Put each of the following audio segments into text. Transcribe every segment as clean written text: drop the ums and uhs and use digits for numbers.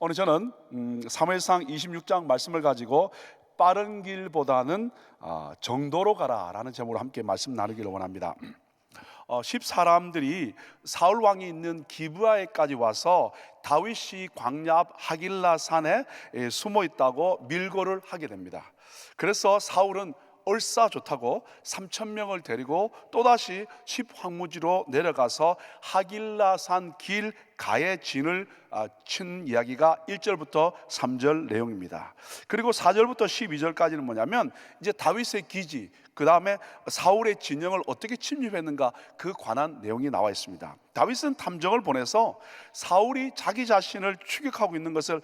오늘 저는 사무엘상 26장 말씀을 가지고 빠른 길보다는 정도로 가라라는 제목으로 함께 말씀 나누기를 원합니다. 10사람들이 사울 왕이 있는 기브아에까지 와서 다윗이 광야 앞 하길라 산에 숨어 있다고 밀고를 하게 됩니다. 그래서 사울은 얼싸좋다고 3,000명을 데리고 또다시 십황무지로 내려가서 하길라산 길 가에 진을 친 이야기가 1절부터 3절 내용입니다. 그리고 4절부터 12절까지는 뭐냐면 이제 다윗의 기지, 그 다음에 사울의 진영을 어떻게 침입했는가 그 관한 내용이 나와 있습니다. 다윗은 탐정을 보내서 사울이 자기 자신을 추격하고 있는 것을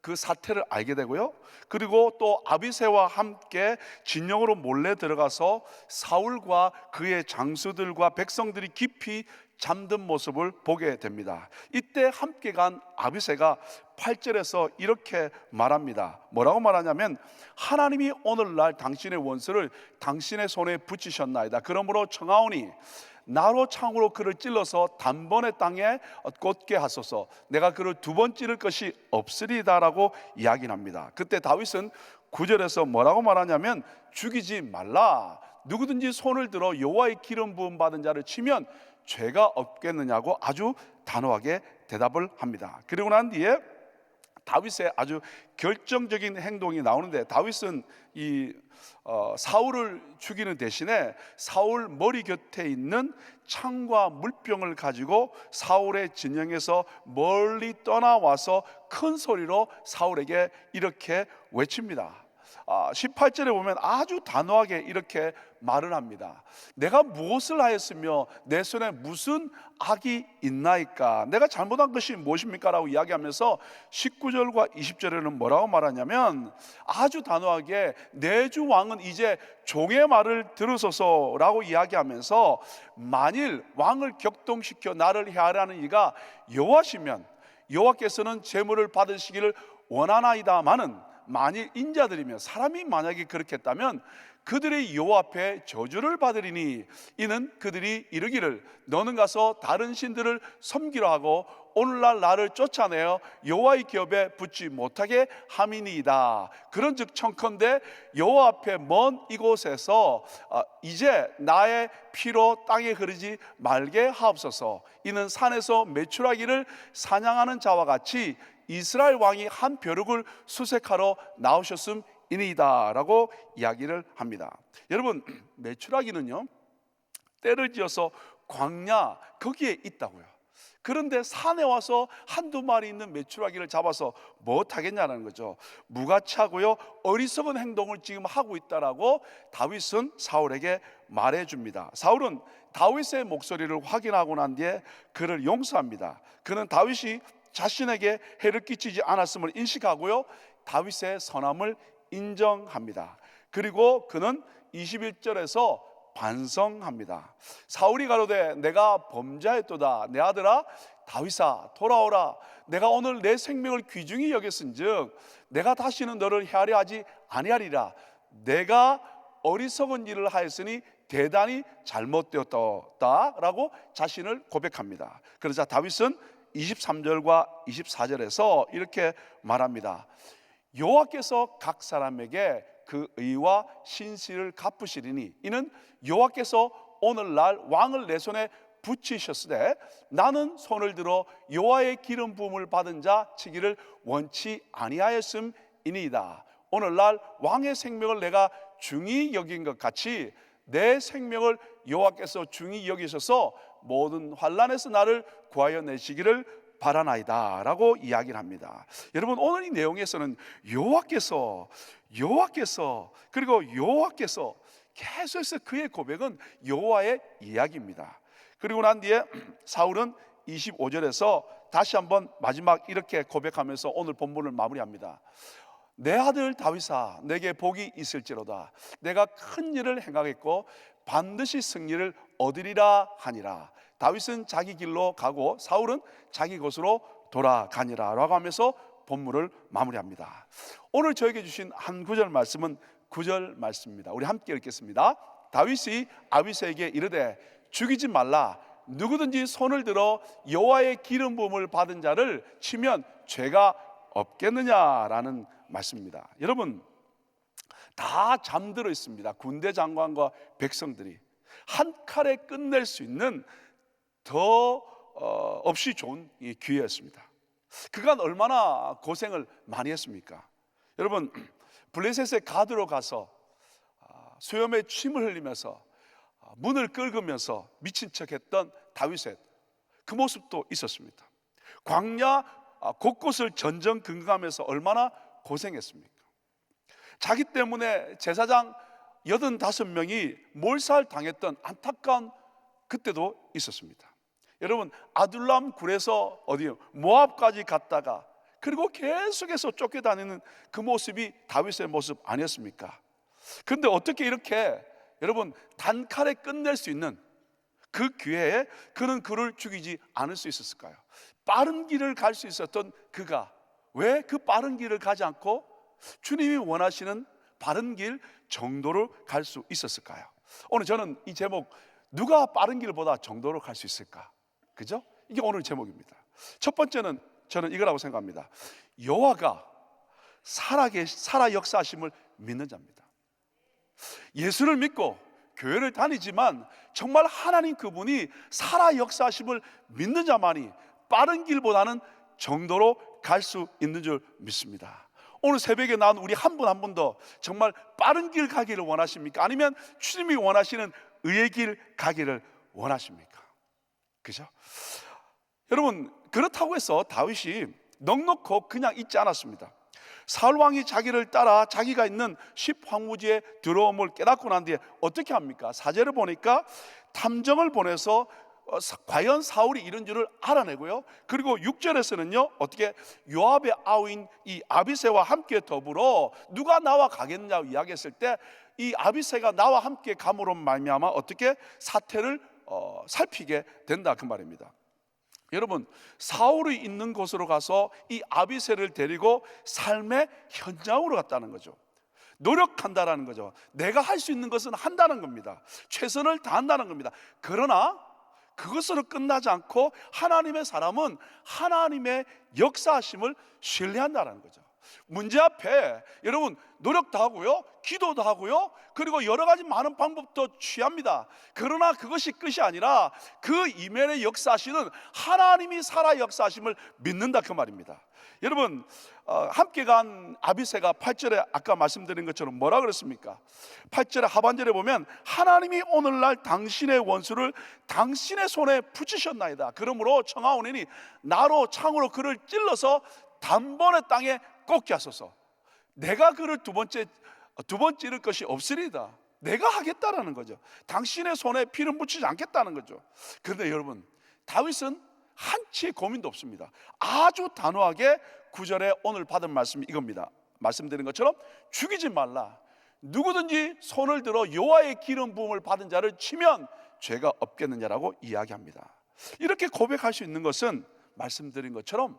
그 사태를 알게 되고요. 그리고 또 아비새와 함께 진영으로 몰래 들어가서 사울과 그의 장수들과 백성들이 깊이 잠든 모습을 보게 됩니다. 이때 함께 간 아비새가 8절에서 이렇게 말합니다. 뭐라고 말하냐면 하나님이 오늘날 당신의 원수를 당신의 손에 붙이셨나이다. 그러므로 청하오니 나로 창으로 그를 찔러서 단번에 땅에 꽂게 하소서. 내가 그를 두 번 찌를 것이 없으리다라고 이야기합니다. 그때 다윗은 9절에서 뭐라고 말하냐면 죽이지 말라. 누구든지 손을 들어 여호와의 기름 부음 받은 자를 치면 죄가 없겠느냐고 아주 단호하게 대답을 합니다. 그리고 난 뒤에 다윗의 아주 결정적인 행동이 나오는데 다윗은 사울을 죽이는 대신에 사울 머리 곁에 있는 창과 물병을 가지고 사울의 진영에서 멀리 떠나와서 큰 소리로 사울에게 이렇게 외칩니다. 18절에 보면 아주 단호하게 이렇게 말을 합니다. 내가 무엇을 하였으며 내 손에 무슨 악이 있나이까? 내가 잘못한 것이 무엇입니까? 라고 이야기하면서 19절과 20절에는 뭐라고 말하냐면 아주 단호하게 내 주 왕은 이제 종의 말을 들으소서 라고 이야기하면서 만일 왕을 격동시켜 나를 해하라는 이가 여호와시면 여호와께서는 제물을 받으시기를 원하나이다마는 만일 인자들이며 사람이 만약에 그렇게 했다면 그들의 여호와 앞에 저주를 받으리니 이는 그들이 이르기를 너는 가서 다른 신들을 섬기려 하고 오늘날 나를 쫓아내어 여호와의 기업에 붙지 못하게 함이니이다. 그런즉 청컨대 여호와 앞에 먼 이곳에서 이제 나의 피로 땅에 흐르지 말게 하옵소서. 이는 산에서 메추라기를 사냥하는 자와 같이 이스라엘 왕이 한 벼룩을 수색하러 나오셨음이니이다 라고 이야기를 합니다. 여러분, 메추라기는요 때를 지어서 광야 거기에 있다고요. 그런데 산에 와서 한두 마리 있는 메추라기를 잡아서 못하겠냐는 거죠. 무가치하고요 어리석은 행동을 지금 하고 있다라고 다윗은 사울에게 말해줍니다. 사울은 다윗의 목소리를 확인하고 난 뒤에 그를 용서합니다. 그는 다윗이 자신에게 해를 끼치지 않았음을 인식하고요 다윗의 선함을 인정합니다. 그리고 그는 21절에서 반성합니다. 사울이 가로되 내가 범죄하였도다. 내 아들아 다윗아 돌아오라. 내가 오늘 내 생명을 귀중히 여겼은즉 내가 다시는 너를 해하려 하지 아니하리라. 내가 어리석은 일을 하였으니 대단히 잘못되었다 라고 자신을 고백합니다. 그러자 다윗은 23절과 24절에서 이렇게 말합니다. 여호와께서 각 사람에게 그 의와 신실을 갚으시리니 이는 여호와께서 오늘날 왕을 내 손에 붙이셨으되 나는 손을 들어 여호와의 기름 부음을 받은 자 치기를 원치 아니하였음이니이다. 오늘날 왕의 생명을 내가 중히 여긴 것 같이 내 생명을 여호와께서 중히 여기셔서 모든 환난에서 나를 구하여 내시기를 바라나이다 라고 이야기를 합니다. 여러분, 오늘 이 내용에서는 여호와께서 그리고 여호와께서 계속해서 그의 고백은 여호와의 이야기입니다. 그리고 난 뒤에 사울은 25절에서 다시 한번 마지막 이렇게 고백하면서 오늘 본문을 마무리합니다. 내 아들 다윗아 내게 복이 있을지로다. 내가 큰 일을 행하겠고 반드시 승리를 얻으리라 하니라. 다윗은 자기 길로 가고 사울은 자기 곳으로 돌아가니라 라고 하면서 본문을 마무리합니다. 오늘 저에게 주신 한 구절 말씀은 9절 말씀입니다. 우리 함께 읽겠습니다. 다윗이 아비새에게 이르되 죽이지 말라. 누구든지 손을 들어 여호와의 기름 부음을 받은 자를 치면 죄가 없겠느냐라는 말씀입니다. 여러분, 다 잠들어 있습니다. 군대 장관과 백성들이 한 칼에 끝낼 수 있는 더 없이 좋은 기회였습니다. 그간 얼마나 고생을 많이 했습니까? 여러분, 블레셋의 가드로 가서 수염에 침을 흘리면서 문을 긁으면서 미친 척했던 다윗의 그 모습도 있었습니다. 광야 곳곳을 전전긍긍하면서 얼마나 고생했습니까? 자기 때문에 제사장 85명이 몰살당했던 안타까운 그때도 있었습니다. 여러분, 아둘람 굴에서 어디요? 모압까지 갔다가 그리고 계속해서 쫓겨다니는 그 모습이 다윗의 모습 아니었습니까? 그런데 어떻게 이렇게 여러분 단칼에 끝낼 수 있는 그 기회에 그는 그를 죽이지 않을 수 있었을까요? 빠른 길을 갈 수 있었던 그가 왜 그 빠른 길을 가지 않고 주님이 원하시는 바른 길 정도로 갈 수 있었을까요? 오늘 저는 이 제목, 누가 빠른 길보다 정도로 갈 수 있을까? 그죠? 이게 오늘 제목입니다. 첫 번째는 저는 이거라고 생각합니다. 여호와가 살아 역사하심을 믿는 자입니다. 예수를 믿고 교회를 다니지만 정말 하나님 그분이 살아 역사하심을 믿는 자만이 빠른 길보다는 정도로 갈 수 있는 줄 믿습니다. 오늘 새벽에 나온 우리 한 분 한 분도 정말 빠른 길 가기를 원하십니까? 아니면 주님이 원하시는 의의 길 가기를 원하십니까? 그죠? 여러분, 그렇다고 해서 다윗이 넉넉히 그냥 있지 않았습니다. 사울 왕이 자기를 따라 자기가 있는 십 황무지에 들어옴을 깨닫고 난 뒤에 어떻게 합니까? 4절을 보니까 탐정을 보내서 과연 사울이 이런 줄을 알아내고요. 그리고 6절에서는요, 어떻게 요압의 아우인 이 아비새와 함께 더불어 누가 나와 가겠느냐고 이야기했을 때 이 아비새가 나와 함께 감으로 말미암아 어떻게 사태를 살피게 된다, 그 말입니다. 여러분, 사울이 있는 곳으로 가서 이 아비새를 데리고 삶의 현장으로 갔다는 거죠. 노력한다라는 거죠. 내가 할 수 있는 것은 한다는 겁니다. 최선을 다한다는 겁니다. 그러나 그것으로 끝나지 않고 하나님의 사람은 하나님의 역사하심을 신뢰한다는 거죠. 문제 앞에 여러분 노력도 하고요, 기도도 하고요, 그리고 여러 가지 많은 방법도 취합니다. 그러나 그것이 끝이 아니라 그 이면에 역사하시는 하나님이 살아 역사하심을 믿는다, 그 말입니다. 여러분, 함께 간 아비새가 8절에 아까 말씀드린 것처럼 뭐라 그랬습니까? 8절의 하반절에 보면 하나님이 오늘날 당신의 원수를 당신의 손에 붙이셨나이다. 그러므로 청하오니니 나로 창으로 그를 찔러서 단번에 땅에 꽂게 하소서. 내가 그를 두 번 찌를 것이 없으리다. 내가 하겠다라는 거죠. 당신의 손에 피를 묻히지 않겠다는 거죠. 그런데 여러분, 다윗은 한치의 고민도 없습니다. 아주 단호하게 9절에 오늘 받은 말씀이 이겁니다. 말씀드린 것처럼 죽이지 말라. 누구든지 손을 들어 여호와의 기름 부음을 받은 자를 치면 죄가 없겠느냐라고 이야기합니다. 이렇게 고백할 수 있는 것은 말씀드린 것처럼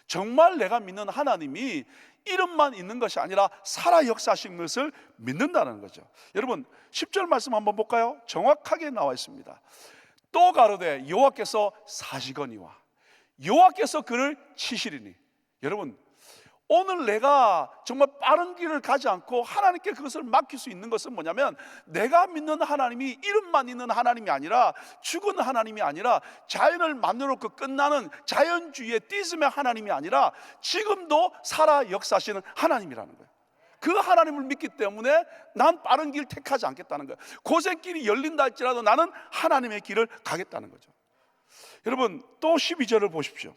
정말 내가 믿는 하나님이 이름만 있는 것이 아니라 살아 역사하신 것을 믿는다는 거죠. 여러분, 10절 말씀 한번 볼까요? 정확하게 나와 있습니다. 또 가로되 여호와께서 사시거니와 여호와께서 그를 치시리니. 여러분, 오늘 내가 정말 빠른 길을 가지 않고 하나님께 그것을 맡길 수 있는 것은 뭐냐면, 내가 믿는 하나님이 이름만 있는 하나님이 아니라 죽은 하나님이 아니라 자연을 만들어놓고 끝나는 자연주의의 디즘의 하나님이 아니라 지금도 살아 역사하시는 하나님이라는 거예요. 그 하나님을 믿기 때문에 난 빠른 길 택하지 않겠다는 거예요. 고생길이 열린다 할지라도 나는 하나님의 길을 가겠다는 거죠. 여러분, 또 12절을 보십시오.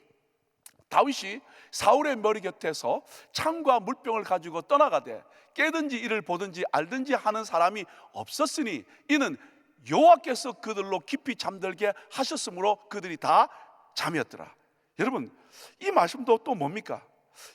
다윗이 사울의 머리 곁에서 창과 물병을 가지고 떠나가되 깨든지 이를 보든지 알든지 하는 사람이 없었으니 이는 여호와께서 그들로 깊이 잠들게 하셨으므로 그들이 다 잠이었더라. 여러분, 이 말씀도 또 뭡니까?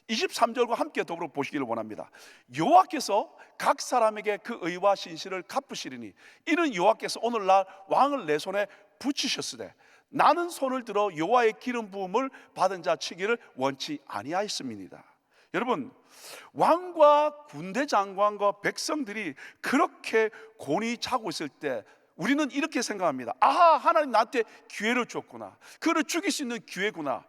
23절과 함께 더불어 보시기를 원합니다. 여호와께서 각 사람에게 그 의와 신실을 갚으시리니 이는 여호와께서 오늘날 왕을 내 손에 붙이셨으되 나는 손을 들어 여호와의 기름 부음을 받은 자 치기를 원치 아니하였음이니이다. 여러분, 왕과 군대 장관과 백성들이 그렇게 곤히 자고 있을 때 우리는 이렇게 생각합니다. 아하, 하나님 나한테 기회를 줬구나. 그를 죽일 수 있는 기회구나.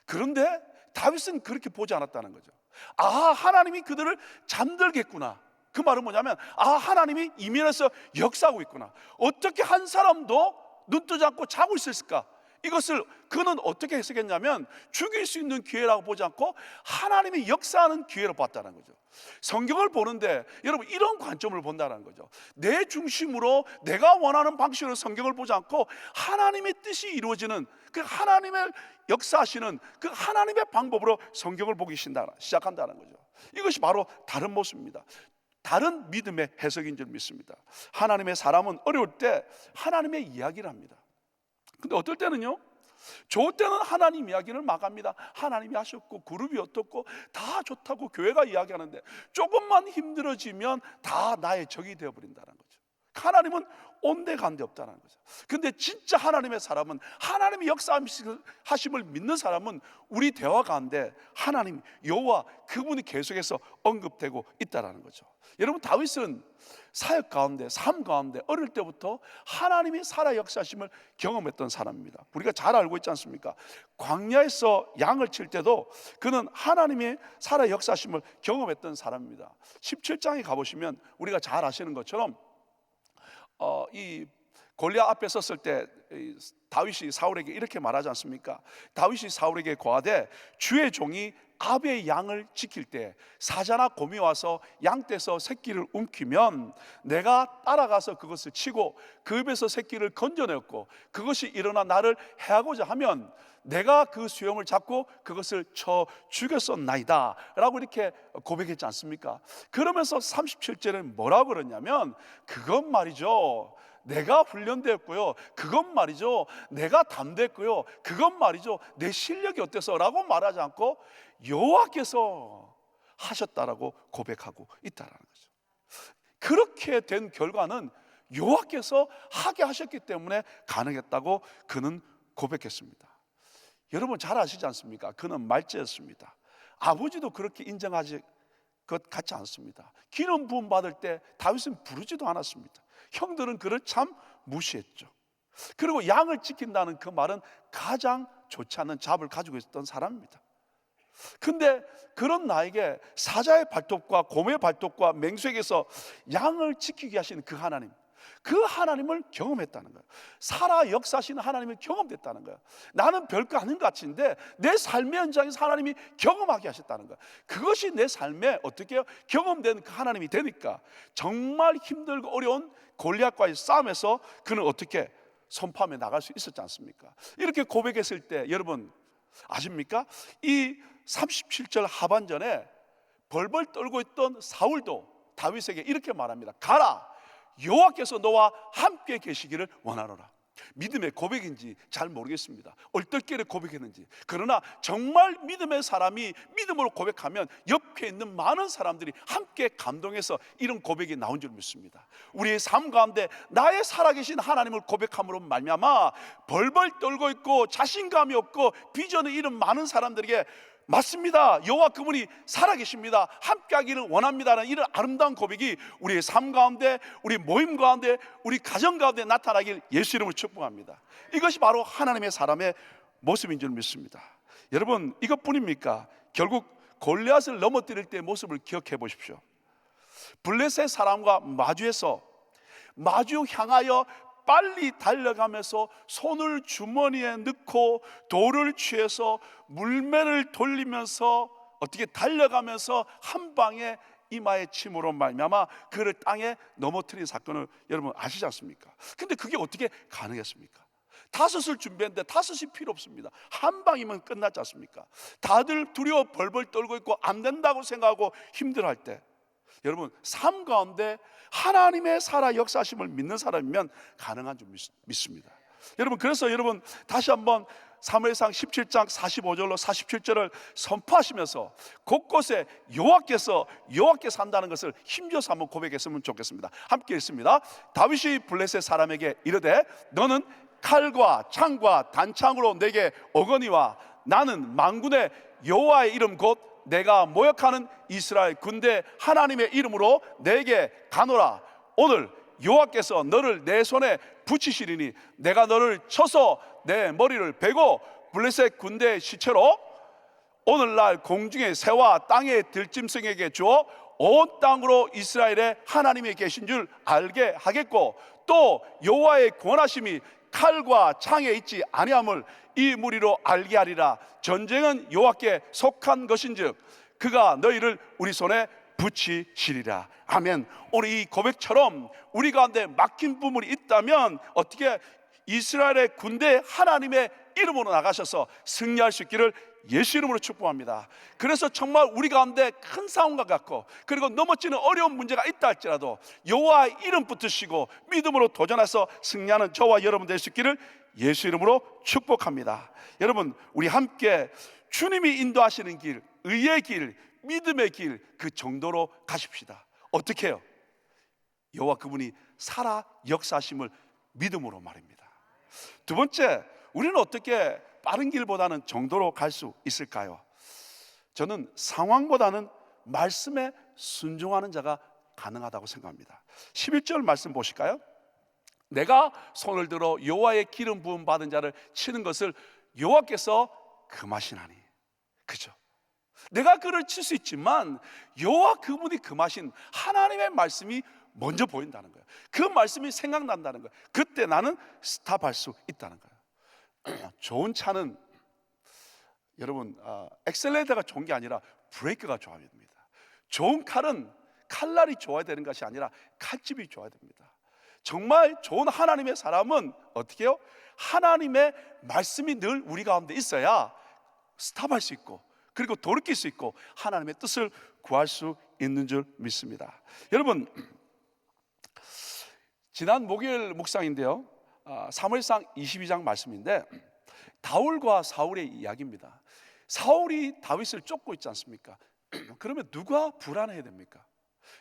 그런데 다윗은 그렇게 보지 않았다는 거죠. 아, 하나님이 그들을 잠들겠구나. 그 말은 뭐냐면, 아, 하나님이 이면에서 역사하고 있구나. 어떻게 한 사람도 눈 뜨지 않고 자고 있었을까? 이것을 그는 어떻게 해석했냐면, 죽일 수 있는 기회라고 보지 않고 하나님이 역사하는 기회로 봤다는 거죠. 성경을 보는데 여러분, 이런 관점을 본다는 거죠. 내 중심으로 내가 원하는 방식으로 성경을 보지 않고 하나님의 뜻이 이루어지는, 그 하나님의 역사하시는 그 하나님의 방법으로 성경을 보기 시작한다는 거죠. 이것이 바로 다른 모습입니다. 다른 믿음의 해석인 줄 믿습니다. 하나님의 사람은 어려울 때 하나님의 이야기를 합니다. 근데 어떨 때는요, 좋을 때는 하나님 이야기를 막 합니다. 하나님이 하셨고 그룹이 어떻고 다 좋다고 교회가 이야기하는데, 조금만 힘들어지면 다 나의 적이 되어버린다는 거죠. 하나님은 온데간데 없다는 거죠. 근데 진짜 하나님의 사람은, 하나님의 역사하심을 믿는 사람은 우리 대화 가운데 하나님 여호와 그분이 계속해서 언급되고 있다는 거죠. 여러분, 다윗은 사역 가운데, 삶 가운데 어릴 때부터 하나님이 살아 역사하심을 경험했던 사람입니다. 우리가 잘 알고 있지 않습니까? 광야에서 양을 칠 때도 그는 하나님의 살아 역사하심을 경험했던 사람입니다. 17장에 가보시면 우리가 잘 아시는 것처럼 이 골리앗 앞에 섰을 때 다윗이 사울에게 이렇게 말하지 않습니까? 다윗이 사울에게 고하되, 주의 종이 아베의 양을 지킬 때 사자나 곰이 와서 양 떼서 새끼를 움키면 내가 따라가서 그것을 치고 그 입에서 새끼를 건져내었고, 그것이 일어나 나를 해하고자 하면 내가 그 수염을 잡고 그것을 쳐 죽였었나이다 라고 이렇게 고백했지 않습니까? 그러면서 37절에 뭐라고 그러냐면, 그것 말이죠, 내가 훈련되었고요, 그것 말이죠, 내가 담대했고요, 그것 말이죠, 내 실력이 어때서 라고 말하지 않고 여호와께서 하셨다라고 고백하고 있다는 거죠. 그렇게 된 결과는 여호와께서 하게 하셨기 때문에 가능했다고 그는 고백했습니다. 여러분 잘 아시지 않습니까? 그는 말째였습니다. 아버지도 그렇게 인정하지 것 같지 않습니다. 기름 부음 받을 때 다윗은 부르지도 않았습니다. 형들은 그를 참 무시했죠. 그리고 양을 지킨다는 그 말은 가장 좋지 않은 잡을 가지고 있었던 사람입니다. 근데 그런 나에게 사자의 발톱과 곰의 발톱과 맹수에게서 양을 지키게 하시는 그 하나님, 그 하나님을 경험했다는 거예요. 살아 역사하시는 하나님을 경험됐다는 거예요. 나는 별거 아닌 것 같은데 내 삶의 현장에서 하나님이 경험하게 하셨다는 거예요. 그것이 내 삶에 어떻게 해요? 경험된 그 하나님이 되니까 정말 힘들고 어려운 골리앗과의 싸움에서 그는 어떻게 선포하며 나갈 수 있었지 않습니까? 이렇게 고백했을 때 여러분 아십니까? 이 37절 하반전에 벌벌 떨고 있던 사울도 다윗에게 이렇게 말합니다. 가라, 여호와께서 너와 함께 계시기를 원하노라. 믿음의 고백인지 잘 모르겠습니다. 얼떨결에 고백했는지. 그러나 정말 믿음의 사람이 믿음으로 고백하면 옆에 있는 많은 사람들이 함께 감동해서 이런 고백이 나온 줄 믿습니다. 우리의 삶 가운데 나의 살아계신 하나님을 고백함으로 말미암아 벌벌 떨고 있고 자신감이 없고 비전을 잃은 많은 사람들에게 맞습니다, 여호와 그분이 살아계십니다, 함께하기를 원합니다라는 이런 아름다운 고백이 우리의 삶 가운데, 우리 모임 가운데, 우리 가정 가운데 나타나길 예수 이름으로 축복합니다. 이것이 바로 하나님의 사람의 모습인 줄 믿습니다. 여러분 이것뿐입니까? 결국 골리앗을 넘어뜨릴 때의 모습을 기억해 보십시오. 블레셋 사람과 마주 향하여 빨리 달려가면서 손을 주머니에 넣고 돌을 취해서 물매를 돌리면서 어떻게 달려가면서 한 방에 이마에 침으로 말미암아 그를 땅에 넘어뜨린 사건을 여러분 아시지 않습니까? 근데 그게 어떻게 가능했습니까? 다섯을 준비했는데 다섯이 필요 없습니다. 한 방이면 끝났지 않습니까? 다들 두려워 벌벌 떨고 있고 안 된다고 생각하고 힘들어할 때 여러분 삶 가운데 하나님의 살아 역사하심을 믿는 사람이면 가능한 줄 믿습니다. 여러분 그래서 여러분 다시 한번 사무엘상 17장 45절로 47절을 선포하시면서 곳곳에 여호와께서 한다는 것을 힘줘서 한번 고백했으면 좋겠습니다. 함께 읽습니다. 다윗이 블레셋 사람에게 이르되 너는 칼과 창과 단창으로 내게 오거니와 나는 만군의 여호와의 이름 곧 내가 모욕하는 이스라엘 군대 하나님의 이름으로 내게 가노라. 오늘 여호와께서 너를 내 손에 붙이시리니 내가 너를 쳐서 내 머리를 베고 블레셋 군대의 시체로 오늘날 공중의 새와 땅의 들짐승에게 주어 온 땅으로 이스라엘의 하나님이 계신 줄 알게 하겠고, 또 여호와의 권하심이 칼과 창에 있지 아니함을 이 무리로 알게 하리라. 전쟁은 여호와께 속한 것인즉 그가 너희를 우리 손에 붙이시리라. 아멘. 오늘 이 고백처럼 우리 가운데 막힌 부분이 있다면 어떻게 이스라엘의 군대 하나님의 이름으로 나가셔서 승리할 수 있기를 예수 이름으로 축복합니다. 그래서 정말 우리 가운데 큰 상황과 같고, 그리고 넘어지는 어려운 문제가 있다 할지라도 여호와의 이름 붙으시고 믿음으로 도전해서 승리하는 저와 여러분 될 수 있기를 예수 이름으로 축복합니다. 여러분, 우리 함께 주님이 인도하시는 길, 의의 길, 믿음의 길, 그 정도로 가십시다. 어떻게 해요? 여호와 그분이 살아 역사하심을 믿음으로 말입니다. 두 번째, 우리는 어떻게 빠른 길보다는 정도로 갈 수 있을까요? 저는 상황보다는 말씀에 순종하는 자가 가능하다고 생각합니다. 11절 말씀 보실까요? 내가 손을 들어 여호와의 기름 부음 받은 자를 치는 것을 여호와께서 금하시나니. 그죠? 내가 그를 칠 수 있지만 여호와 그분이 금하신 하나님의 말씀이 먼저 보인다는 거예요. 그 말씀이 생각난다는 거예요. 그때 나는 스탑할 수 있다는 거예요. 좋은 차는 여러분 엑셀레이터가 좋은 게 아니라 브레이크가 좋아야 됩니다. 좋은 칼은 칼날이 좋아야 되는 것이 아니라 칼집이 좋아야 됩니다. 정말 좋은 하나님의 사람은 어떻게 해요? 하나님의 말씀이 늘 우리 가운데 있어야 스탑할 수 있고, 그리고 돌이킬 수 있고 하나님의 뜻을 구할 수 있는 줄 믿습니다. 여러분, 지난 목요일 묵상인데요, 사무엘상 22장 말씀인데 다윗과 사울의 이야기입니다. 사울이 다윗을 쫓고 있지 않습니까? 그러면 누가 불안해야 됩니까?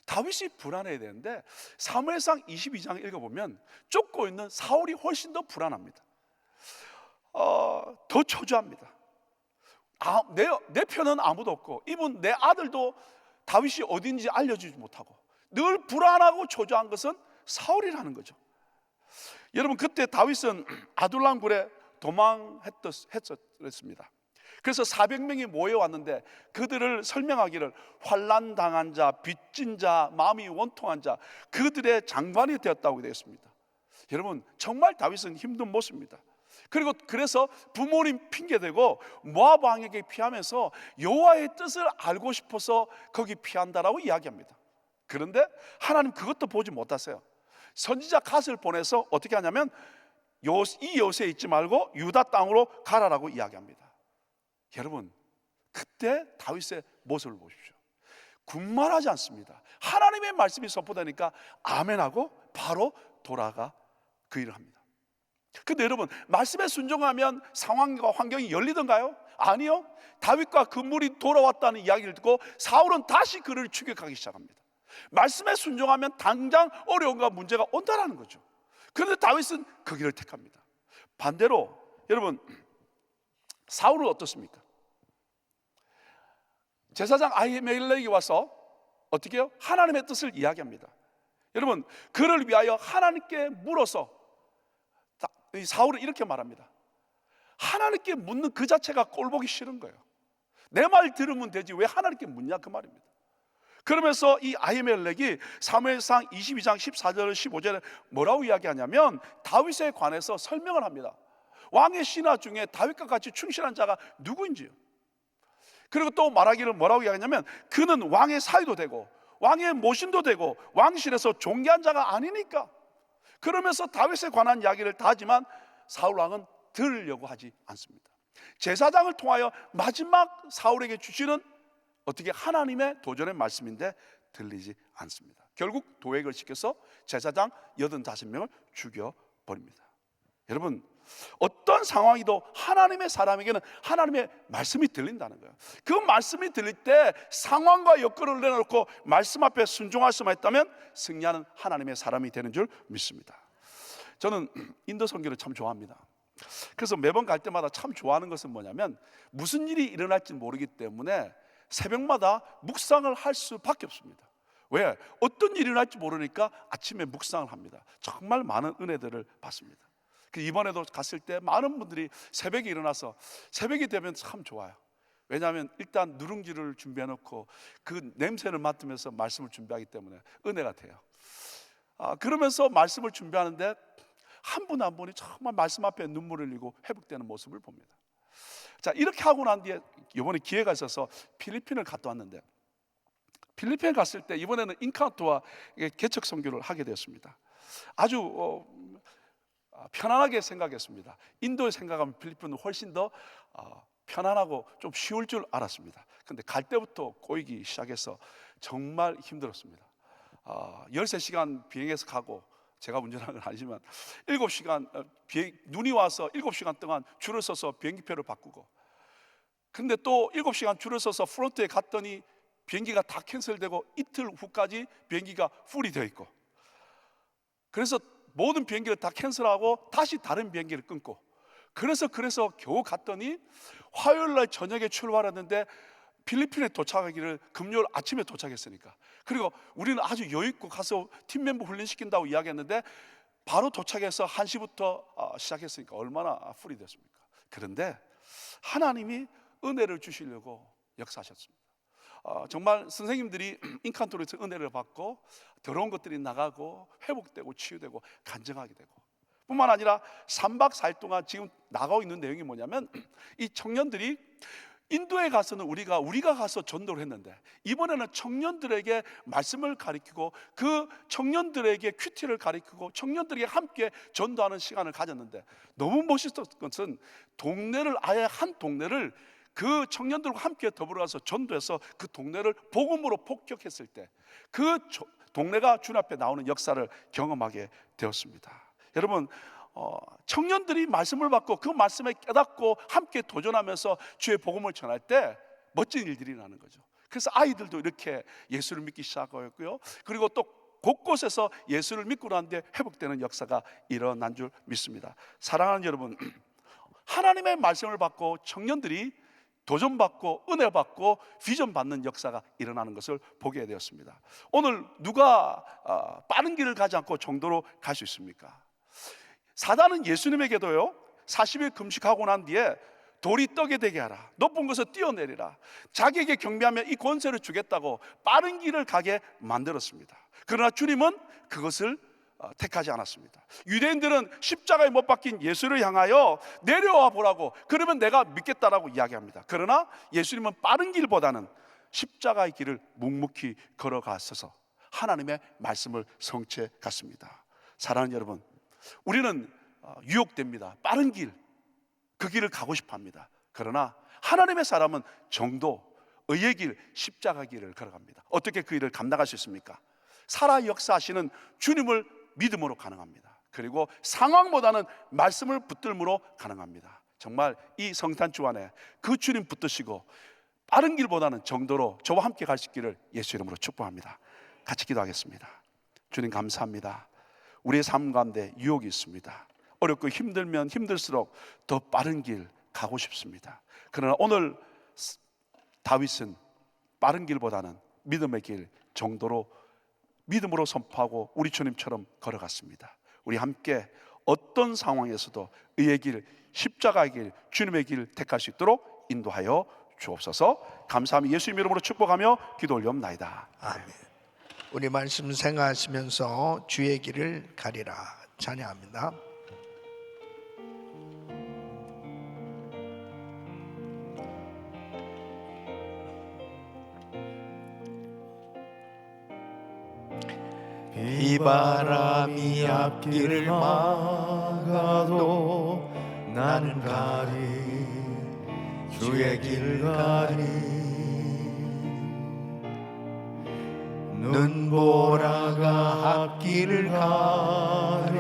다윗이 불안해야 되는데 사무엘상 22장 읽어보면 쫓고 있는 사울이 훨씬 더 불안합니다. 더 초조합니다. 내 편은 아무도 없고, 이분 내 아들도 다윗이 어딘지 알려주지 못하고 늘 불안하고 초조한 것은 사울이라는 거죠. 여러분, 그때 다윗은 아둘람 굴에 도망했었습니다. 그래서 400명이 모여왔는데 그들을 설명하기를 환난당한 자, 빚진 자, 마음이 원통한 자, 그들의 장관이 되었다고 되어 있습니다. 여러분, 정말 다윗은 힘든 모습입니다. 그리고 그래서 부모님 핑계대고 모압 왕에게 피하면서 여호와의 뜻을 알고 싶어서 거기 피한다라고 이야기합니다. 그런데 하나님 그것도 보지 못하세요. 선지자 갓을 보내서 어떻게 하냐면 이 요새에 있지 말고 유다 땅으로 가라라고 이야기합니다. 여러분, 그때 다윗의 모습을 보십시오. 군말하지 않습니다. 하나님의 말씀이 선포되니까 아멘하고 바로 돌아가 그 일을 합니다. 근데 여러분, 말씀에 순종하면 상황과 환경이 열리던가요? 아니요. 다윗과 그물이 돌아왔다는 이야기를 듣고 사울은 다시 그를 추격하기 시작합니다. 말씀에 순종하면 당장 어려움과 문제가 온다라는 거죠. 그런데 다윗은 그 길을 택합니다. 반대로 여러분, 사울은 어떻습니까? 제사장 아히멜렉이 와서 어떻게 해요? 하나님의 뜻을 이야기합니다. 여러분, 그를 위하여 하나님께 물어서 사울은 이렇게 말합니다. 하나님께 묻는 그 자체가 꼴보기 싫은 거예요. 내 말 들으면 되지 왜 하나님께 묻냐, 그 말입니다. 그러면서 이 아히멜렉이 사무엘상 22장 14절 15절에 뭐라고 이야기하냐면 다윗에 관해서 설명을 합니다. 왕의 신하 중에 다윗과 같이 충실한 자가 누구인지요. 그리고 또 말하기를 뭐라고 이야기하냐면 그는 왕의 사위도 되고 왕의 모신도 되고 왕실에서 존귀한 자가 아니니까. 그러면서 다윗에 관한 이야기를 다 하지만 사울 왕은 들으려고 하지 않습니다. 제사장을 통하여 마지막 사울에게 주시는 어떻게 하나님의 도전의 말씀인데 들리지 않습니다. 결국 도액을 시켜서 제사장 85명을 죽여버립니다. 여러분, 어떤 상황이도 하나님의 사람에게는 하나님의 말씀이 들린다는 거예요. 그 말씀이 들릴 때 상황과 여건을 내놓고 말씀 앞에 순종할 수만 있다면 승리하는 하나님의 사람이 되는 줄 믿습니다. 저는 인도 선교를 참 좋아합니다. 그래서 매번 갈 때마다 참 좋아하는 것은 뭐냐면 무슨 일이 일어날지 모르기 때문에 새벽마다 묵상을 할 수밖에 없습니다. 왜? 어떤 일이 일어날지 모르니까 아침에 묵상을 합니다. 정말 많은 은혜들을 받습니다. 이번에도 갔을 때 많은 분들이 새벽에 일어나서, 새벽이 되면 참 좋아요. 왜냐하면 일단 누룽지를 준비해 놓고 그 냄새를 맡으면서 말씀을 준비하기 때문에 은혜가 돼요. 그러면서 말씀을 준비하는데 한 분 한 분이 정말 말씀 앞에 눈물을 흘리고 회복되는 모습을 봅니다. 자, 이렇게 하고 난 뒤에 이번에 기회가 있어서 필리핀을 갔다 왔는데, 필리핀에 갔을 때 이번에는 인카운트와 개척 선교를 하게 되었습니다. 아주 편안하게 생각했습니다. 인도에 생각하면 필리핀은 훨씬 더 편안하고 좀 쉬울 줄 알았습니다. 근데 갈 때부터 꼬이기 시작해서 정말 힘들었습니다. 13시간 비행해서 가고, 제가 운전한 건 아니지만 7시간 눈이 와서 7시간 동안 줄을 서서 비행기표를 바꾸고, 근데 또 7시간 줄을 서서 프론트에 갔더니 비행기가 다 캔슬되고 이틀 후까지 비행기가 풀이 되어 있고, 그래서 모든 비행기를 다 캔슬하고 다시 다른 비행기를 끊고, 그래서 겨우 갔더니 화요일 날 저녁에 출발했는데 필리핀에 도착하기를 금요일 아침에 도착했으니까, 그리고 우리는 아주 여유있고 가서 팀멤버 훈련시킨다고 이야기했는데 바로 도착해서 1시부터 시작했으니까 얼마나 풀이 됐습니까? 그런데 하나님이 은혜를 주시려고 역사하셨습니다. 정말 선생님들이 인칸토로에서 은혜를 받고 더러운 것들이 나가고 회복되고 치유되고 간증하게 되고, 뿐만 아니라 3박 4일 동안 지금 나가고 있는 내용이 뭐냐면, 이 청년들이 인도에 가서는 우리가 가서 전도를 했는데, 이번에는 청년들에게 말씀을 가르치고 그 청년들에게 큐티를 가르치고 청년들에게 함께 전도하는 시간을 가졌는데, 너무 멋있었던 것은 동네를, 아예 한 동네를 그 청년들과 함께 더불어가서 전도해서 그 동네를 복음으로 폭격했을 때 그 동네가 주님 앞에 나오는 역사를 경험하게 되었습니다. 여러분, 청년들이 말씀을 받고 그 말씀에 깨닫고 함께 도전하면서 주의 복음을 전할 때 멋진 일들이 나는 거죠. 그래서 아이들도 이렇게 예수를 믿기 시작하였고요, 그리고 또 곳곳에서 예수를 믿고 난 뒤에 회복되는 역사가 일어난 줄 믿습니다. 사랑하는 여러분, 하나님의 말씀을 받고 청년들이 도전받고 은혜받고 비전받는 역사가 일어나는 것을 보게 되었습니다. 오늘 누가 빠른 길을 가지 않고 정도로 갈 수 있습니까? 사단은 예수님에게도요, 40일 금식하고 난 뒤에 돌이 떡이 되게 하라, 높은 곳에 뛰어내리라, 자기에게 경배하면 이 권세를 주겠다고 빠른 길을 가게 만들었습니다. 그러나 주님은 그것을 택하지 않았습니다. 유대인들은 십자가에 못 박힌 예수를 향하여 내려와 보라고, 그러면 내가 믿겠다라고 이야기합니다. 그러나 예수님은 빠른 길보다는 십자가의 길을 묵묵히 걸어가셔서 하나님의 말씀을 성취해 갔습니다. 사랑하는 여러분, 우리는 유혹됩니다. 빠른 길, 그 길을 가고 싶어 합니다. 그러나 하나님의 사람은 정도, 의의 길, 십자가 길을 걸어갑니다. 어떻게 그 일을 감당할 수 있습니까? 살아 역사하시는 주님을 믿음으로 가능합니다. 그리고 상황보다는 말씀을 붙들므로 가능합니다. 정말 이 성탄 주안에 그 주님 붙드시고 빠른 길보다는 정도로 저와 함께 갈 수 있기를 예수 이름으로 축복합니다. 같이 기도하겠습니다. 주님 감사합니다. 우리의 삶 가운데 유혹이 있습니다. 어렵고 힘들면 힘들수록 더 빠른 길 가고 싶습니다. 그러나 오늘 다윗은 빠른 길보다는 믿음의 길, 정도로 믿음으로 선포하고 우리 주님처럼 걸어갔습니다. 우리 함께 어떤 상황에서도 의의 길, 십자가의 길, 주님의 길 택할 수 있도록 인도하여 주옵소서. 감사하며 예수 이름으로 축복하며 기도 올리옵나이다. 아멘. 우리 말씀 생각하시면서 주의 길을 가리라 찬양합니다. 비바람이 앞길을 막아도 나는 가리 주의 길 가리 눈보라가 앞길을 가려도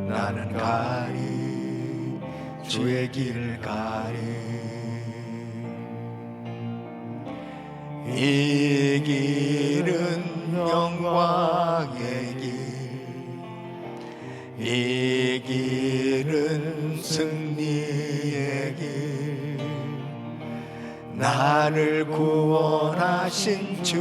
나는 가리 주의 길 가리 이 길은 영광의 길, 이 길은 승리의 길, 나를 구원하신 주님이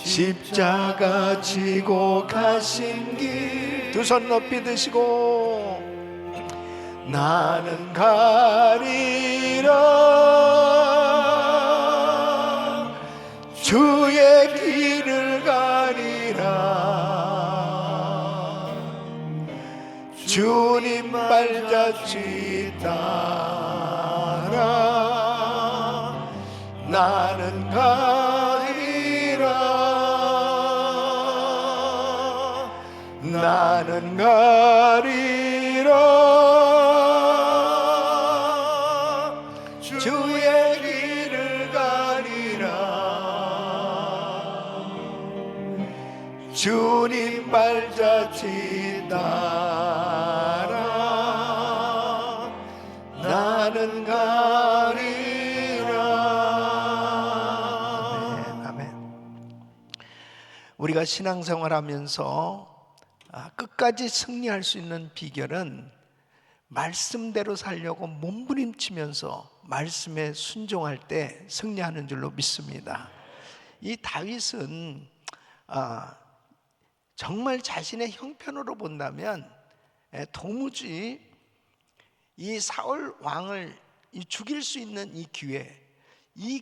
십자가 지고 가신 길. 두 손 높이 드시고 나는 가리라 주의 길을 가리라 주님 발자취 따라 나는 가리라 나는 가리라 주의 길을 가리라 주님 발자취 따라 나는 가리라. 아멘. 우리가 신앙생활하면서 끝까지 승리할 수 있는 비결은 말씀대로 살려고 몸부림치면서 말씀에 순종할 때 승리하는 줄로 믿습니다. 이 다윗은 정말 자신의 형편으로 본다면 도무지 이 사울 왕을 죽일 수 있는 이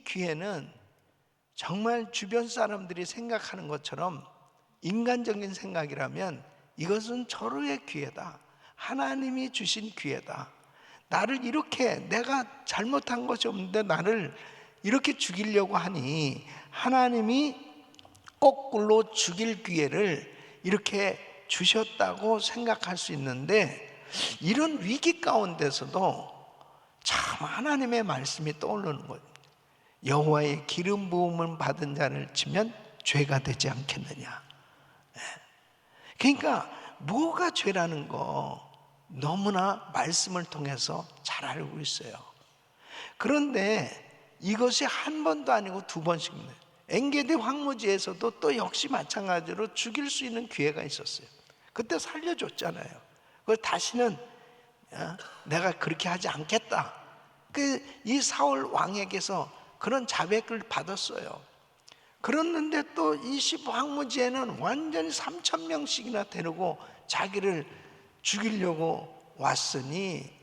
기회는 정말 주변 사람들이 생각하는 것처럼 인간적인 생각이라면 이것은 절호의 기회다. 하나님이 주신 기회다. 나를 이렇게, 내가 잘못한 것이 없는데 나를 이렇게 죽이려고 하니 하나님이 거꾸로 죽일 기회를 이렇게 주셨다고 생각할 수 있는데, 이런 위기 가운데서도 참 하나님의 말씀이 떠오르는 거예요. 여호와의 기름 부음을 받은 자를 치면 죄가 되지 않겠느냐. 그러니까 뭐가 죄라는 거 너무나 말씀을 통해서 잘 알고 있어요. 그런데 이것이 한 번도 아니고 두 번씩, 엔게디 황무지에서도 또 역시 마찬가지로 죽일 수 있는 기회가 있었어요. 그때 살려줬잖아요. 그걸 다시는 내가 그렇게 하지 않겠다. 이 사울 왕에게서 그런 자백을 받았어요. 그랬는데 또 이 황무지에는 완전히 3,000명씩이나 데리고 자기를 죽이려고 왔으니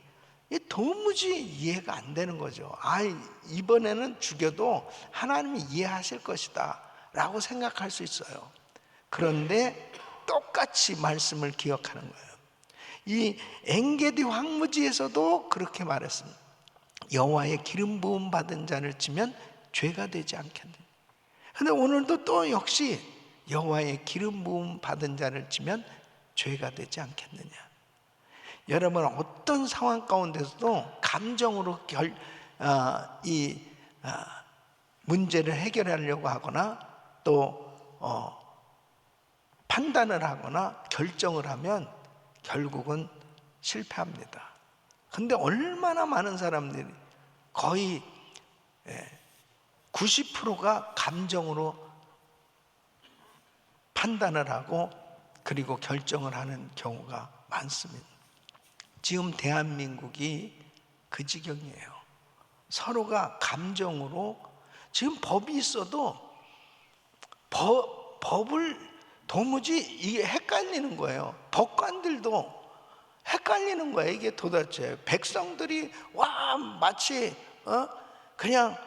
도무지 이해가 안 되는 거죠. 이번에는 죽여도 하나님이 이해하실 것이다 라고 생각할 수 있어요. 그런데 똑같이 말씀을 기억하는 거예요. 이 엔게디 황무지에서도 그렇게 말했습니다. 여호와의 기름 부음 받은 자를 치면 죄가 되지 않겠느냐. 근데 오늘도 또 역시 여호와의 기름 부음 받은 자를 치면 죄가 되지 않겠느냐. 여러분, 어떤 상황 가운데서도 감정으로 문제를 해결하려고 하거나 또 판단을 하거나 결정을 하면 결국은 실패합니다. 근데 얼마나 많은 사람들이, 거의 90%가 감정으로 판단을 하고 그리고 결정을 하는 경우가 많습니다. 지금 대한민국이 그 지경이에요. 서로가 감정으로, 지금 법이 있어도 법을 도무지 이게 헷갈리는 거예요. 법관들도 헷갈리는 거예요. 이게 도대체 백성들이 마치 그냥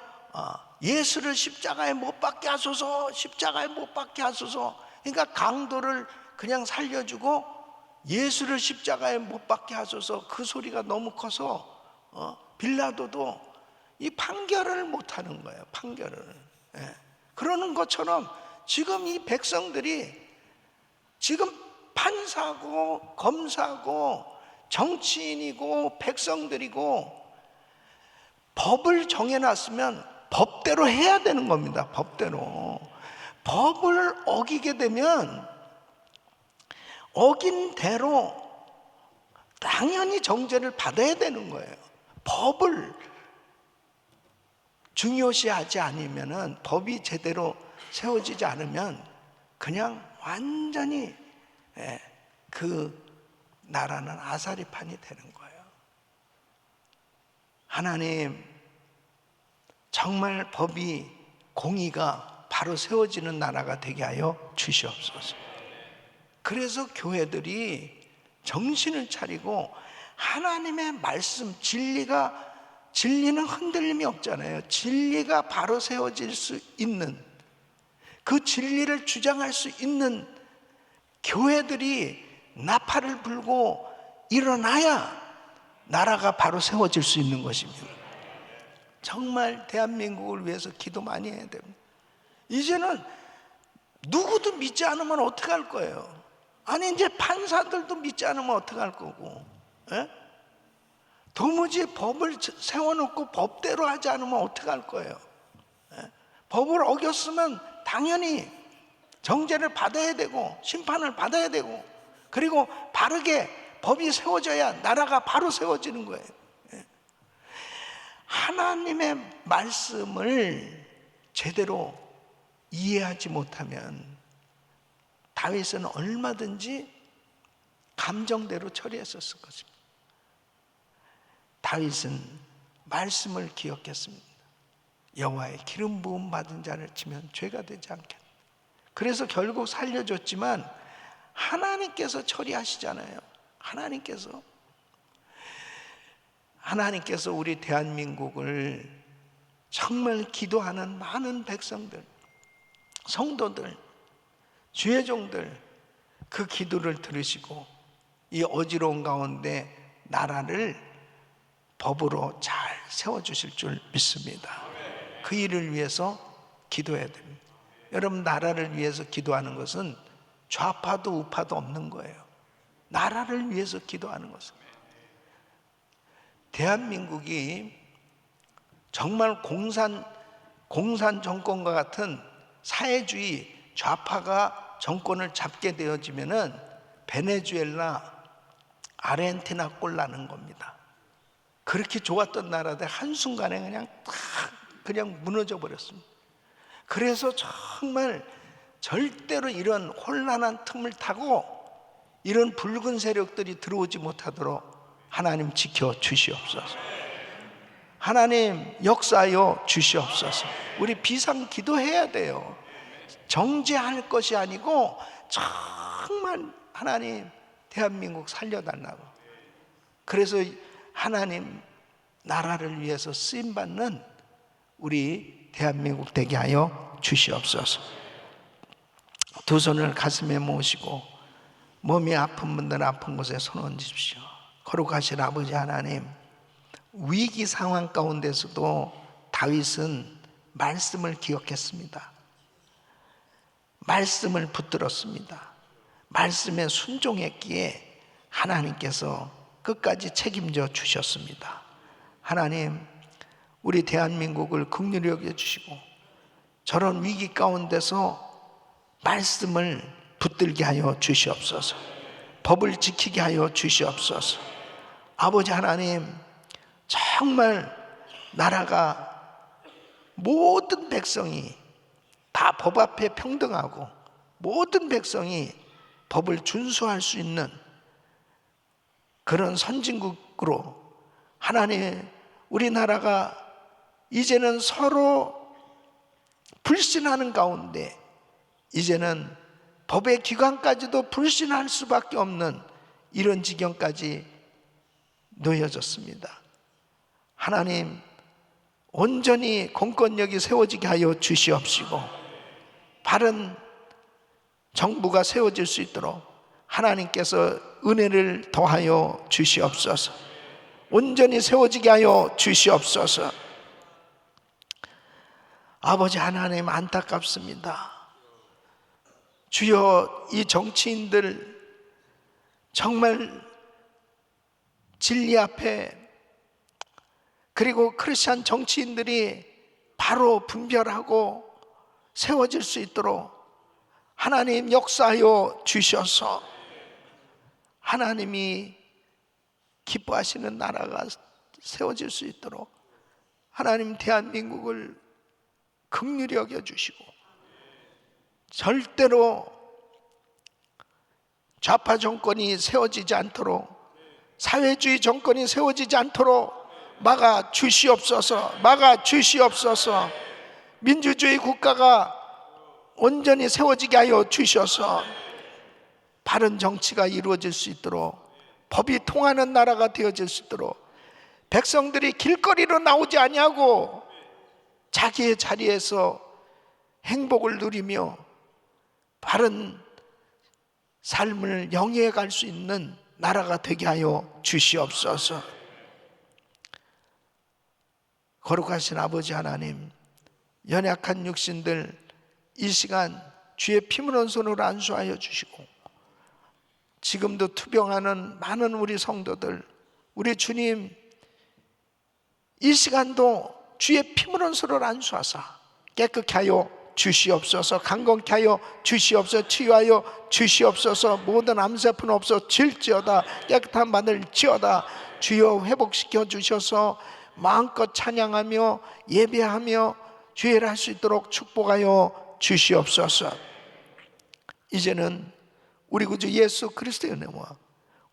예수를 십자가에 못 박게 하소서, 십자가에 못 박게 하소서. 그러니까 강도를 그냥 살려주고 예수를 십자가에 못 박게 하소서, 그 소리가 너무 커서 빌라도도 이 판결을 못 하는 거예요. 판결을. 그러는 것처럼 지금 이 백성들이 지금 판사고 검사고 정치인이고 백성들이고 법을 정해놨으면 법대로 해야 되는 겁니다. 법대로. 법을 어기게 되면 어긴 대로 당연히 정죄를 받아야 되는 거예요. 법을 중요시하지 않으면은, 법이 제대로 세워지지 않으면 그냥 완전히 그 나라는 아사리판이 되는 거예요. 하나님, 정말 법이, 공의가 바로 세워지는 나라가 되게 하여 주시옵소서. 그래서 교회들이 정신을 차리고 하나님의 말씀, 진리는 흔들림이 없잖아요. 진리가 바로 세워질 수 있는, 그 진리를 주장할 수 있는 교회들이 나팔을 불고 일어나야 나라가 바로 세워질 수 있는 것입니다. 정말 대한민국을 위해서 기도 많이 해야 됩니다. 이제는 누구도 믿지 않으면 어떡할 거예요? 아니 이제 판사들도 믿지 않으면 어떡할 거고, 예? 도무지 법을 세워놓고 법대로 하지 않으면 어떡할 거예요? 예? 법을 어겼으면 당연히 정죄를 받아야 되고 심판을 받아야 되고, 그리고 바르게 법이 세워져야 나라가 바로 세워지는 거예요. 예? 하나님의 말씀을 제대로 이해하지 못하면 다윗은 얼마든지 감정대로 처리했었을 것입니다. 다윗은 말씀을 기억했습니다. 여호와의 기름 부음 받은 자를 치면 죄가 되지 않겠다. 그래서 결국 살려줬지만 하나님께서 처리하시잖아요. 하나님께서 우리 대한민국을 정말 기도하는 많은 백성들, 성도들, 주의 종들, 그 기도를 들으시고 이 어지러운 가운데 나라를 법으로 잘 세워주실 줄 믿습니다. 그 일을 위해서 기도해야 됩니다. 여러분, 나라를 위해서 기도하는 것은 좌파도 우파도 없는 거예요. 나라를 위해서 기도하는 것은. 대한민국이 정말 공산 정권과 같은 사회주의 좌파가 정권을 잡게 되어지면은 베네수엘라, 아르헨티나 꼴 나는 겁니다. 그렇게 좋았던 나라들 한순간에 그냥 무너져 버렸습니다. 그래서 정말 절대로 이런 혼란한 틈을 타고 이런 붉은 세력들이 들어오지 못하도록 하나님 지켜 주시옵소서. 하나님 역사하여 주시옵소서. 우리 비상 기도해야 돼요. 정죄할 것이 아니고 정말 하나님 대한민국 살려달라고. 그래서 하나님 나라를 위해서 쓰임받는 우리 대한민국 되게 하여 주시옵소서. 두 손을 가슴에 모으시고 몸이 아픈 분들 아픈 곳에 손 얹으십시오. 거룩하신 아버지 하나님, 위기 상황 가운데서도 다윗은 말씀을 기억했습니다. 말씀을 붙들었습니다. 말씀에 순종했기에 하나님께서 끝까지 책임져 주셨습니다. 하나님, 우리 대한민국을 긍휼히 여겨주시고 저런 위기 가운데서 말씀을 붙들게 하여 주시옵소서. 법을 지키게 하여 주시옵소서. 아버지 하나님, 정말 나라가 모든 백성이 다 법 앞에 평등하고 모든 백성이 법을 준수할 수 있는 그런 선진국으로 하나님, 우리나라가 이제는 서로 불신하는 가운데 이제는 법의 기관까지도 불신할 수밖에 없는 이런 지경까지 놓여졌습니다. 하나님, 온전히 공권력이 세워지게 하여 주시옵시고 바른 정부가 세워질 수 있도록 하나님께서 은혜를 더하여 주시옵소서. 온전히 세워지게 하여 주시옵소서. 아버지 하나님, 안타깝습니다. 주여, 이 정치인들 정말 진리 앞에, 그리고 크리스찬 정치인들이 바로 분별하고 세워질 수 있도록 하나님 역사하여 주셔서 하나님이 기뻐하시는 나라가 세워질 수 있도록 하나님 대한민국을 긍휼히 여겨주시고 절대로 좌파 정권이 세워지지 않도록, 사회주의 정권이 세워지지 않도록 막아 주시옵소서. 막아 주시옵소서. 민주주의 국가가 온전히 세워지게 하여 주셔서 바른 정치가 이루어질 수 있도록 법이 통하는 나라가 되어질 수 있도록 백성들이 길거리로 나오지 아니하고 자기의 자리에서 행복을 누리며 바른 삶을 영위해 갈 수 있는 나라가 되게 하여 주시옵소서. 거룩하신 아버지 하나님, 연약한 육신들 이 시간 주의 피문한 손으로 안수하여 주시고, 지금도 투병하는 많은 우리 성도들, 우리 주님 이 시간도 주의 피문한 손으로 안수하사 깨끗게 하여 주시옵소서. 강건케 하여 주시옵소서. 치유하여 주시옵소서. 모든 암세포는 없어질지어다. 깨끗한 바늘지어다. 주여 회복시켜 주셔서 마음껏 찬양하며 예배하며 주의를 할 수 있도록 축복하여 주시옵소서. 이제는 우리 구주 예수 그리스도의 은혜와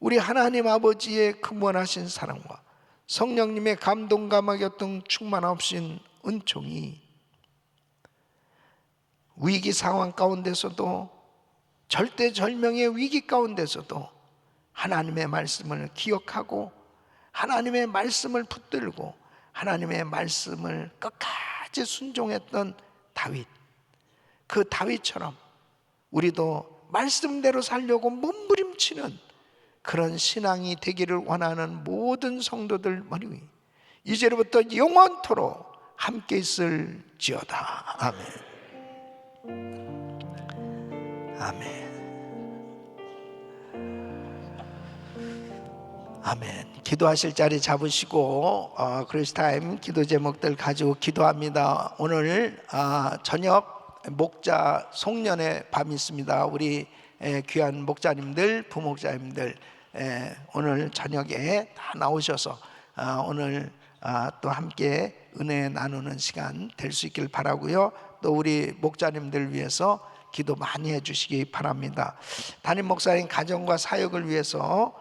우리 하나님 아버지의 근원하신 사랑과 성령님의 감동감화 교통 충만하신 은총이 위기 상황 가운데서도, 절대절명의 위기 가운데서도 하나님의 말씀을 기억하고 하나님의 말씀을 붙들고 하나님의 말씀을 끝까지 순종했던 다윗, 그 다윗처럼 우리도 말씀대로 살려고 몸부림치는 그런 신앙이 되기를 원하는 모든 성도들 머리 위 이제로부터 영원토록 함께 있을지어다. 아멘. 아멘. 아멘. 기도하실 자리 잡으시고 크리스타임 기도 제목들 가지고 기도합니다. 오늘 저녁 목자 송년회 밤이 있습니다. 우리 귀한 목자님들, 부목자님들 오늘 저녁에 다 나오셔서 오늘 또 함께 은혜 나누는 시간 될 수 있길 바라고요. 또 우리 목자님들 위해서 기도 많이 해주시기 바랍니다. 담임 목사님 가정과 사역을 위해서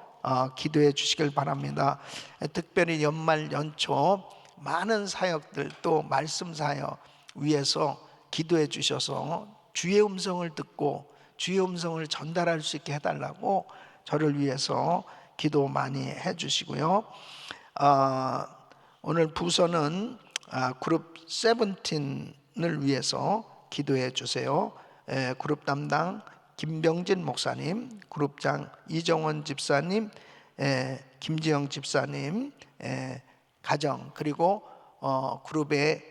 기도해 주시길 바랍니다. 특별히 연말 연초 많은 사역들, 또 말씀 사역 위해서 기도해 주셔서 주의 음성을 듣고 주의 음성을 전달할 수 있게 해달라고 저를 위해서 기도 많이 해주시고요. 오늘 부서는 그룹 세븐틴을 위해서 기도해 주세요. 그룹 담당 김병진 목사님, 그룹장 이정원 집사님, 김지영 집사님, 가정, 그리고 그룹의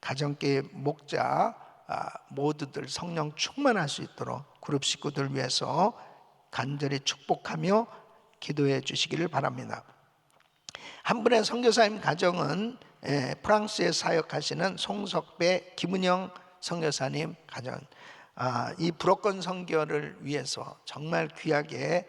가정계 목자 모두들 성령 충만할 수 있도록 그룹 식구들 위해서 간절히 축복하며 기도해 주시기를 바랍니다. 한 분의 선교사님 가정은 프랑스에 사역하시는 송석배 김은영 선교사님 가정, 이 불어권 선교를 위해서 정말 귀하게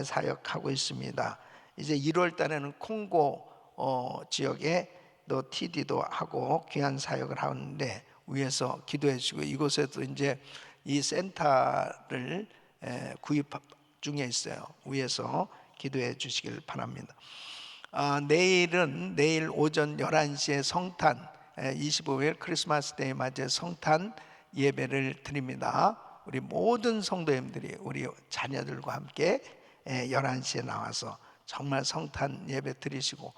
사역하고 있습니다. 이제 1월 달에는 콩고 지역에 또 TD도 하고 귀한 사역을 하는데 위해서 기도해 주시고, 이곳에도 이제 이 센터를 구입 중에 있어요. 위해서 기도해 주시길 바랍니다. 내일 오전 11시에 성탄 25일 크리스마스 데이 맞이해 성탄 예배를 드립니다. 우리 모든 성도님들이 우리 자녀들과 함께 11시에 나와서 정말 성탄 예배 드리시고,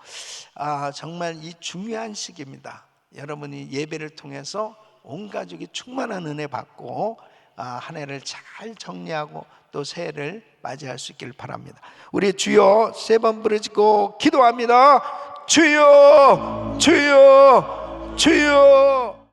정말 이 중요한 시기입니다. 여러분이 예배를 통해서 온 가족이 충만한 은혜 받고 한 해를 잘 정리하고 또 새해를 맞이할 수 있길 바랍니다. 우리 주여 3번 부르짖고 기도합니다. 주여, 주여, 주여.